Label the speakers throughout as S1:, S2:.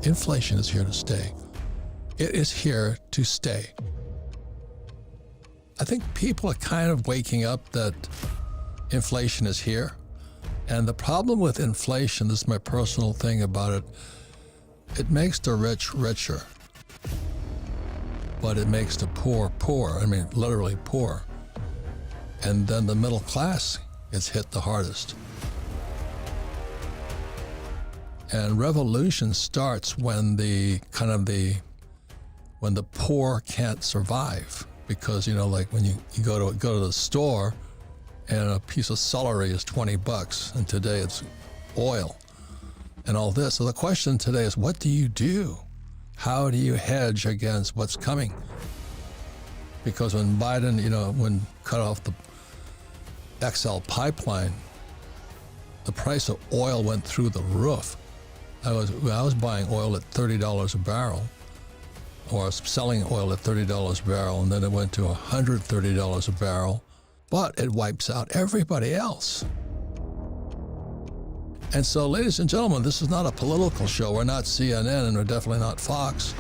S1: Inflation is here to stay. It is here to stay. I think people are kind of waking up that inflation is here. And the problem with inflation, this is my personal thing about it, it makes the rich richer, but it makes the poor poor. I mean, literally poor. And then the middle class gets hit the hardest. And revolution starts when when the poor can't survive. Because, like when you go to the store and a piece of celery is $20 and today it's oil and all this. So the question today is, what do you do? How do you hedge against what's coming? Because when Biden, when cut off the XL pipeline, the price of oil went through the roof. I was buying oil at $30 a barrel, or selling oil at $30 a barrel, and then it went to $130 a barrel, but it wipes out everybody else. And so, ladies and gentlemen, this is not a political show. We're not CNN, and we're definitely not Fox.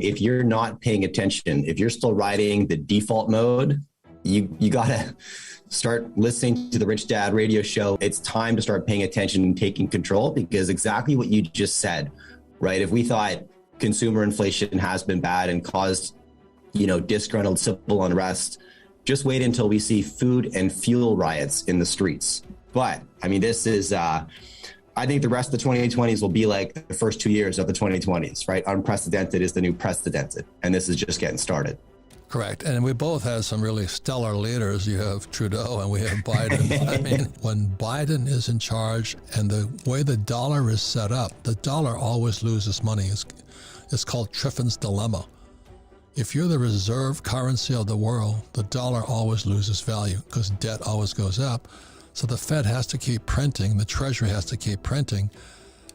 S2: If you're not paying attention, if you're still riding the default mode, you gotta start listening to the Rich Dad radio show. It's time to start paying attention and taking control, because exactly what you just said, right? If we thought consumer inflation has been bad and caused, disgruntled civil unrest, just wait until we see food and fuel riots in the streets. But I mean, this is, I think the rest of the 2020s will be like the first 2 years of the 2020s, right? Unprecedented is the new precedented, and this is just getting started.
S1: Correct. And we both have some really stellar leaders. You have Trudeau and we have Biden. I mean, when Biden is in charge and the way the dollar is set up, the dollar always loses money. It's called Triffin's dilemma. If you're the reserve currency of the world, the dollar always loses value because debt always goes up. So the Fed has to keep printing, the Treasury has to keep printing.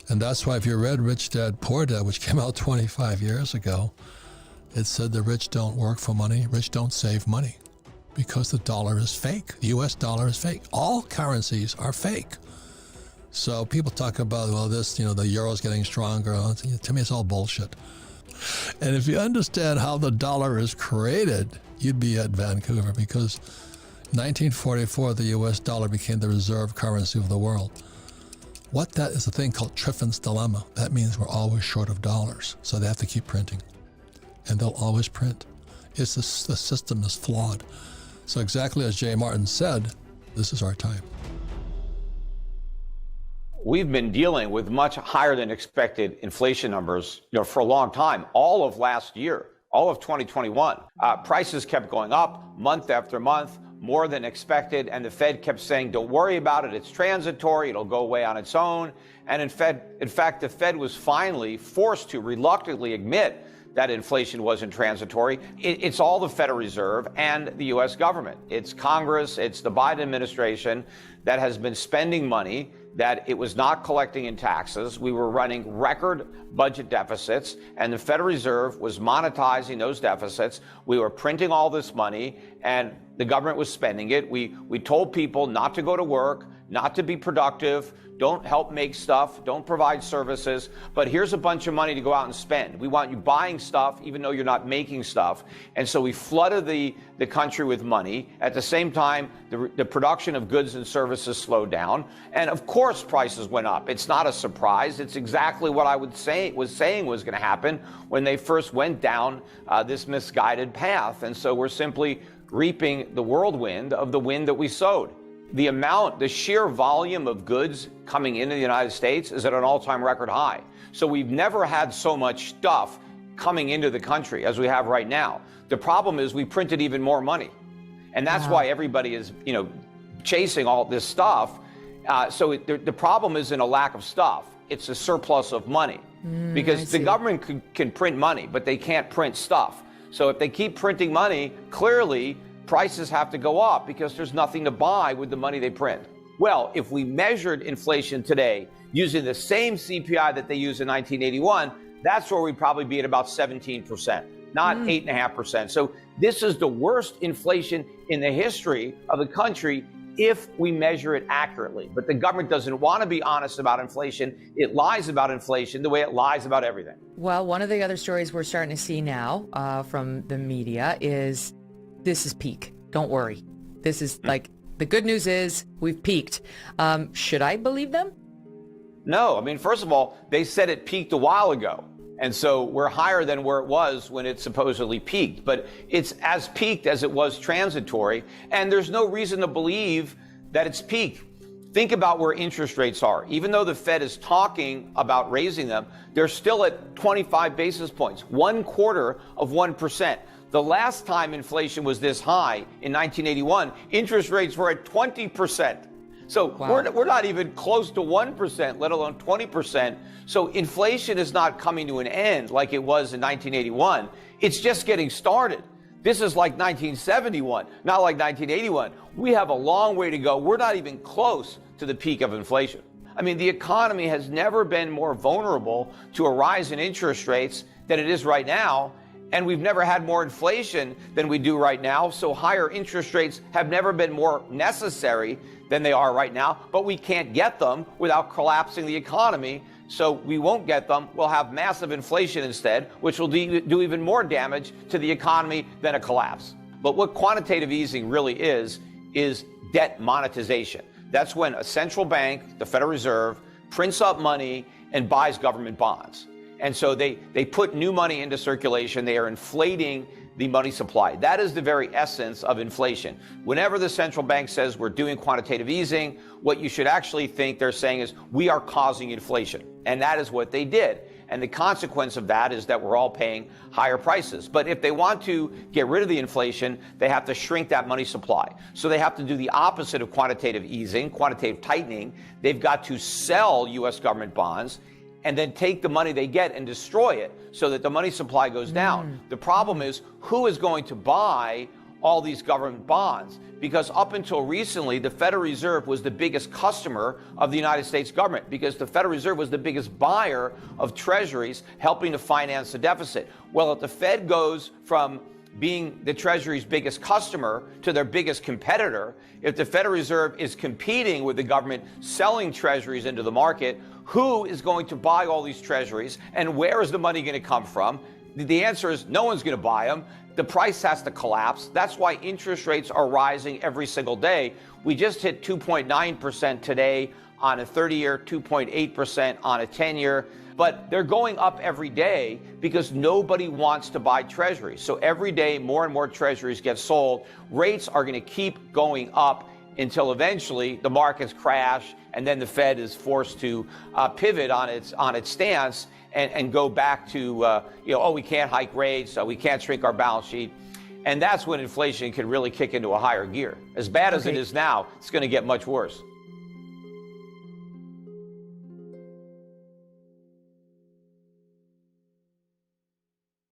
S1: And that's why if you read Rich Dad, Poor Dad, which came out 25 years ago, it said the rich don't work for money, rich don't save money, because the dollar is fake. The US dollar is fake. All currencies are fake. So people talk about, the euro's getting stronger. To me, it's all bullshit. And if you understand how the dollar is created, you'd be at Vancouver, because 1944, the US dollar became the reserve currency of the world. What that is a thing called Triffin's dilemma. That means we're always short of dollars, so they have to keep printing. And they'll always print. The system is flawed. So exactly as Jay Martin said, this is our time.
S3: We've been dealing with much higher than expected inflation numbers, for a long time. All of last year, all of 2021, prices kept going up month after month, more than expected. And the Fed kept saying, don't worry about it. It's transitory. It'll go away on its own. And in fact, the Fed was finally forced to reluctantly admit that inflation wasn't transitory. It's all the Federal Reserve and the U.S. government. It's Congress, it's the Biden administration that has been spending money that it was not collecting in taxes. We were running record budget deficits, and the Federal Reserve was monetizing those deficits. We were printing all this money, and the government was spending it. We told people not to go to work, not to be productive, don't help make stuff, don't provide services, but here's a bunch of money to go out and spend. We want you buying stuff even though you're not making stuff. And so we flooded the country with money. At the same time, the production of goods and services slowed down. And of course, prices went up. It's not a surprise. It's exactly what I was saying was going to happen when they first went down this misguided path. And so we're simply reaping the whirlwind of the wind that we sowed. The sheer volume of goods coming into the United States is at an all-time record high. So we've never had so much stuff coming into the country as we have right now. The problem is we printed even more money. And that's why everybody is, chasing all this stuff. So the problem isn't a lack of stuff. It's a surplus of money. Because the government can print money, but they can't print stuff. So if they keep printing money, clearly prices have to go up because there's nothing to buy with the money they print. Well, if we measured inflation today using the same CPI that they used in 1981, that's where we'd probably be at about 17%, not 8.5%. So this is the worst inflation in the history of the country, if we measure it accurately. But the government doesn't want to be honest about inflation. It lies about inflation the way it lies about everything.
S4: Well, one of the other stories we're starting to see now from the media is this is peak. Don't worry. This is like, the good news is we've peaked. Should I believe them?
S3: No. I mean, first of all, they said it peaked a while ago. And so we're higher than where it was when it supposedly peaked. But it's as peaked as it was transitory. And there's no reason to believe that it's peaked. Think about where interest rates are. Even though the Fed is talking about raising them, they're still at 25 basis points, 0.25%. The last time inflation was this high in 1981, interest rates were at 20%. So
S4: wow.
S3: we're not even close to 1%, let alone 20%. So inflation is not coming to an end like it was in 1981. It's just getting started. This is like 1971, not like 1981. We have a long way to go. We're not even close to the peak of inflation. I mean, the economy has never been more vulnerable to a rise in interest rates than it is right now. And we've never had more inflation than we do right now. So higher interest rates have never been more necessary than they are right now. But we can't get them without collapsing the economy. So we won't get them. We'll have massive inflation instead, which will do even more damage to the economy than a collapse. But what quantitative easing really is debt monetization. That's when a central bank, the Federal Reserve, prints up money and buys government bonds. And so they put new money into circulation. They are inflating the money supply. That is the very essence of inflation. Whenever the central bank says we're doing quantitative easing, what you should actually think they're saying is we are causing inflation. And that is what they did. And the consequence of that is that we're all paying higher prices. But if they want to get rid of the inflation, they have to shrink that money supply. So they have to do the opposite of quantitative easing, quantitative tightening. They've got to sell U.S. government bonds and then take the money they get and destroy it so that the money supply goes down. The problem is, who is going to buy all these government bonds? Because up until recently, the Federal Reserve was the biggest customer of the United States government, because the Federal Reserve was the biggest buyer of treasuries, helping to finance the deficit. Well, if the Fed goes from being the Treasury's biggest customer to their biggest competitor, if the Federal Reserve is competing with the government selling treasuries into the market, who is going to buy all these treasuries and where is the money going to come from? The answer is no one's going to buy them. The price has to collapse. That's why interest rates are rising every single day. We just hit 2.9% today on a 30-year, 2.8% on a 10-year. But they're going up every day because nobody wants to buy treasuries. So every day, more and more treasuries get sold. Rates are going to keep going up until eventually the markets crash, and then the Fed is forced to pivot on its stance and go back to we can't hike rates, we can't shrink our balance sheet. And that's when inflation can really kick into a higher gear. As bad as it is now, it's going to get much worse.